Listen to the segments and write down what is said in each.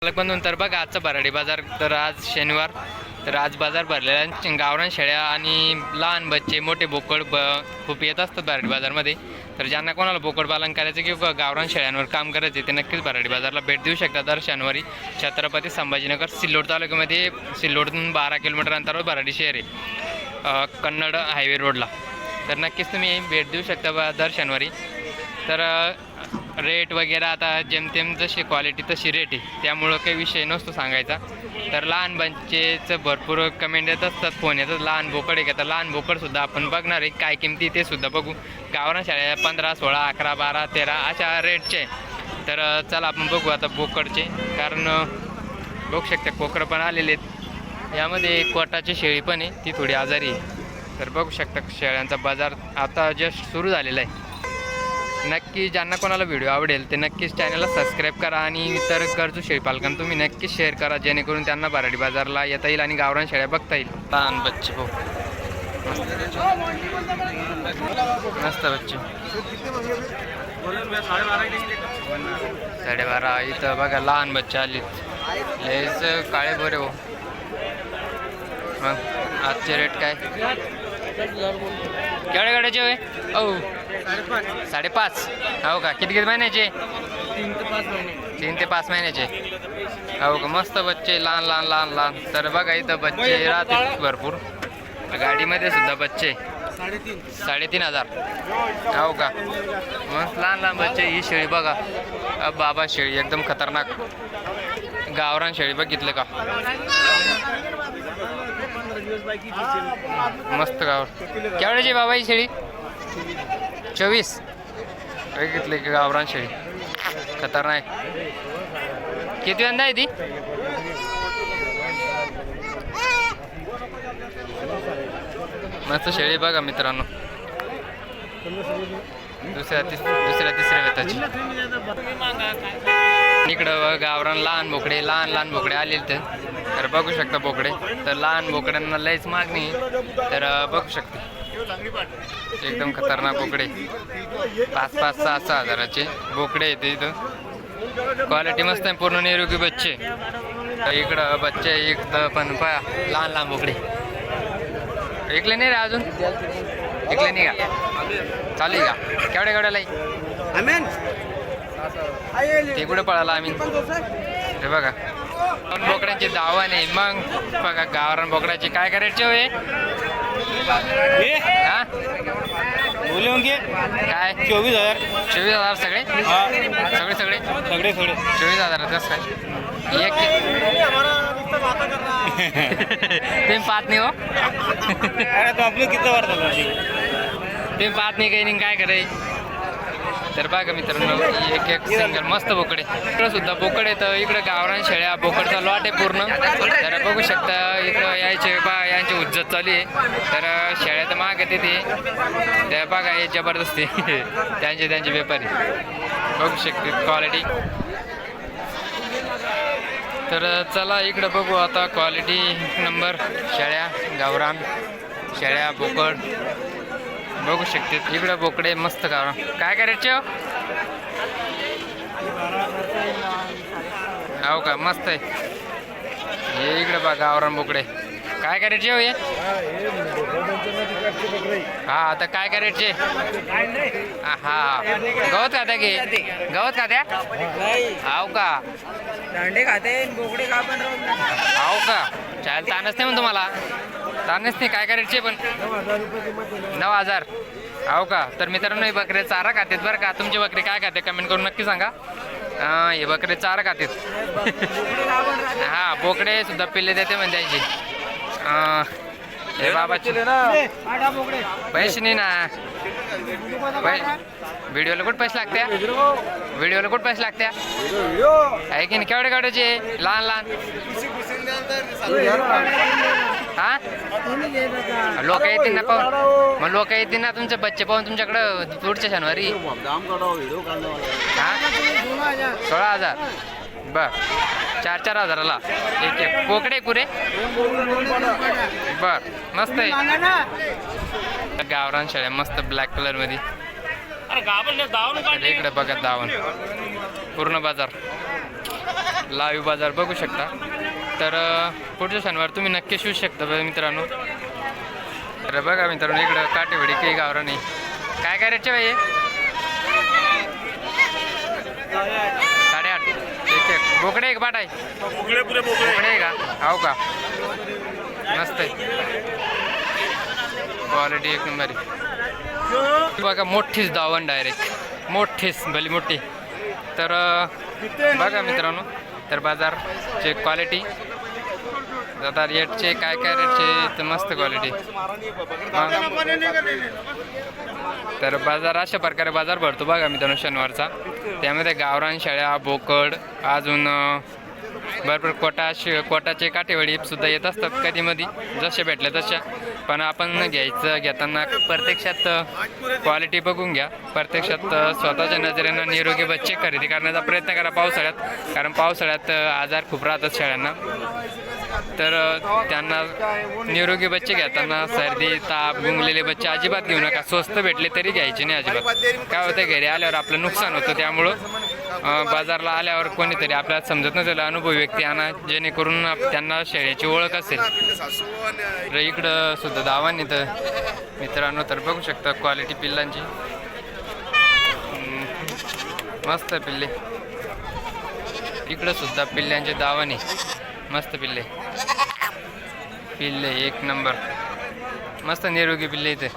बंधून तर बघा आजचा भराडी बाजार तर आज शनिवार तर आज बाजार भरलेला गावरान शेळ्या आणि लहान बच्चे मोठे बोकड खूप येत असतात भराडी बाजारमध्ये. तर ज्यांना कोणाला बोकड पालन करायचं किंवा गावरान शेळ्यांवर काम करायचे ते नक्कीच भराडी बाजारला भेट देऊ शकतात. दर शनिवारी छत्रपती संभाजीनगर सिल्लोड तालुक्यामध्ये सिल्लोडतून 12 किलोमीटर अंतरावर भराडी शहर आहे कन्नड हायवे रोडला. तर नक्कीच तुम्ही भेट देऊ शकता दर शनिवारी. तर रेट वगैरे आता जेमतेम जशी क्वालिटी तशी रेट आहे त्यामुळं काही विषय नसतो सांगायचा. तर लहान बंचेचं भरपूर कमेंट येत असतात, फोन येतात लहान बोकड आहे का. तर लहान बोकडसुद्धा आपण बघणार आहे काय किमती ते सुद्धा बघू. गावरान शाळा 15, 16, 11, 12, 13 अशा रेटचे. तर चला आपण बघू आता बोकडचे, कारण बघू शकता कोकरं पण आलेले आहेत. यामध्ये कोटाची शेळी पण आहे, ती थोडी आजारी आहे. तर बघू शकता शेळ्यांचा बाजार आता जस्ट सुरू झालेला आहे. नक्की ज्यांना कोणाला व्हिडिओ आवडेल ते नक्कीच चॅनलला सबस्क्राईब करा आणि इतर गरजू शेळीपालकांना तुम्ही नक्कीच शेअर करा, जेणेकरून त्यांना भराडी बाजारला येता येईल आणि गावरान शेळ्या बघता येईल. लहान बच्चे भाऊ मस्त बच्चे 12.5. इथं बघा लहान बच्चे आलीत लेच काळे बरे हो. मग आजचे रेट काय केवढ्या गाड्याचे होय? हो 5.5. हो का? किती महिन्याचे? 3 ते 5 महिन्याचे. हो का? मस्त बच्चे लहान लहान लहान लहान. तर बघा इथं बच्चे राहते भरपूर, गाडीमध्ये सुद्धा बच्चे 3,500. हो का? मस्त लहान लहान बच्चे. ही शेळी बघा बाबा शेळी एकदम खतरनाक गावरान शेळी बघितले का? मस्त गाव. केवढ्याची बाबा ही शेळी? 24. बघितले की गावरान शेळी खतरनाक. किती वंदा आहे ती? मस्त शेळी बघा मित्रांनो, दुसऱ्या तिसऱ्या वेताची. इकडं गावरान लहान बोकडे आलेले तर बघू शकता बोकडे. तर लहान बोकड्यांना लयच मागणी, तर बघू शकता एकदम खतरनाक बोकडे. 5-5, 6-6 हजाराचे बोकडे येते इथं. क्वालिटी मस्त आहे, पूर्ण निरोगी बच्चे. इकडं बच्चे इकडं पण पहा लहान लहान बोकडे. ऐकले नाही रे अजून? ऐकले नाही का? चालू का? केवढ्याला ते कुठे पळाला आम्ही? हे बघा बोकड्यांची दावा नाही. मग बघा गावरान बोकड्याचे काय करायचे होय? हा काय 24,000 सगळे 24,000 कसं काय? एक तुम्ही पाहत नाही हो? तुम्ही पाहत नाही काही नाही काय कराय. तर बघा मित्रांनो एक सिंगल मस्त बोकडे. इकडं सुद्धा बोकड येतं. इकडं गावरान शेळ्या बोकडचा लॉट आहे पूर्ण. तर बघू शकता इकडं यायचे यांची उज्जत चालू आहे. तर शेळ्या तर माग येते ते त्या बघा हे जबरदस्ती त्यांचे व्यापारी बघू शकते क्वालिटी. तर चला इकडं बघू आता क्वालिटी नंबर शेळ्या गावरान शेळ्या बोकड बघू शकते. इकडं बोकडे मस्त गावरान. काय करायचे हो का? मस्त आहे हे. इकडे बघा गावरान बोकडे. काय करायचे हो हे? हा आता काय करायचे? हा गवत खात्या की गवत खात्या? हाव का? दांडे खाते बोकडे का पण हाव का? चाल ताणच नाही म्हणून तुम्हाला ताणच नाही. काय करायचे पण? 9,000. हाव का? तर मित्रांनो हे बकरे चारा खातात बरं का. तुमची बकरी काय खाते कमेंट करून नक्की सांगा. हे बकरे चारा खातात. हा बोकडे सुद्धा पिल्ले देते म्हणजे त्यांची. हे बाबाचे पैसे नाही ना. व्हिडिओला कुठे पैसे लागत्या? व्हिडिओला कुठे पैसे लागत्या आहे की नाही? केवढे केवढ्याचे? लहान लहान हा लोक येतील ना पाहून. मग लोक येतील ना तुमचे बच्चे पाहून तुमच्याकडं पुढच्या शनिवारी. हा 16,000 बर. 4-4 हजाराला एक बोकडे पुरे. बर मस्त आहे. गावरान शेळ्या मस्त ब्लॅक कलर मध्ये. इकडे बघा दावण पूर्ण बाजार. लाईव्ह बाजार बघू शकता. तर पुढच्या शनिवार तुम्ही नक्की शिवू शकता मित्रांनो. तर बघा मित्रांनो इकडं काटेवाडी काही गावरा नाही. काय काय रेटचे बाई 8.5. एक बोकडे एक बाट आहे. बोकडे आहे का? हो का? मस्त आहे, क्वालिटी एक नंबर आहे. बघा मोठीच दावण डायरेक्ट, मोठीच भली मोठी. तर बघा मित्रांनो, तर बाजारचे क्वालिटी आता रेटचे काय काय रेटचे तर मस्त क्वालिटी. तर बाजार अशा प्रकारे बाजार भरतो बघा मित्रांनो शनिवारचा. त्यामध्ये गावरान शेळ्या, बोकड, अजून भरपूर कोटाचे काठेवाडी सुद्धा येत असतात कधीमधी जसे भेटले तशा. पण आपण घेताना प्रत्यक्षात क्वालिटी बघून घ्या. प्रत्यक्षात स्वतःच्या नजरेनं निरोगी बच्चे खरेदी करण्याचा प्रयत्न करा पावसाळ्यात, कारण पावसाळ्यात आजार खूप राहतात शेळ्यांना. तर त्यांना निरोगी बच्चे घेताना सर्दी, ताप, गुंगलेले बच्चे अजिबात घेऊ नका. स्वस्त भेटले तरी घ्यायचे नाही अजिबात. काय होतं, घरी आल्यावर आपलं नुकसान होतं. त्यामुळं बाजारला आल्यावर कोणीतरी आपल्याला समजत नसेल अनुभवी व्यक्ती आणा, जेणेकरून त्यांना शेळ्याची ओळख असेल. तर इकडं सुद्धा दावानी तर मित्रांनो तर बघू शकता क्वालिटी पिल्लांची. मस्त पिल्ले. इकडं सुद्धा पिल्ल्यांचे दावानी मस्त पिल्ले. पिल्ले एक नंबर, मस्त निरोगी पिल्ले. इथे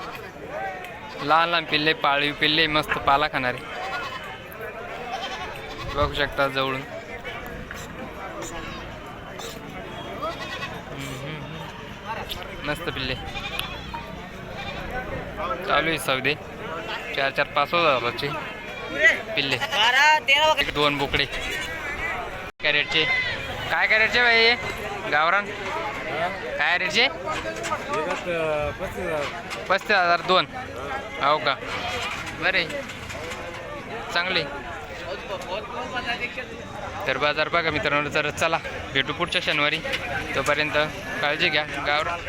लहान लहान पिल्ले, पाळीव पिल्ले, मस्त पाला खाणारे बघू शकता जवळून. मस्त पिल्ले चालू आहे सौदे. 4-5 हजाराचे पिल्ले. 2 बोकडे. काय रेटचे? काय काय रेटचे बाई गावरान? काय रेटचे? 35,000 2. हो का? बरे चांगले. तर बाजार बघा मित्रांनो. तर चला भेटू पुढच्या शनिवारी. तोपर्यंत काळजी घ्या. गावरान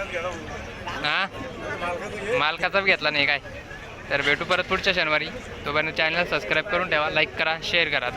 मालकाचा बी घेतला नाही काय. तर भेटू परत पुढच्या शनिवारी. तोपर्यंत चॅनल सबस्क्राईब करून ठेवा, लाईक करा, शेअर करा.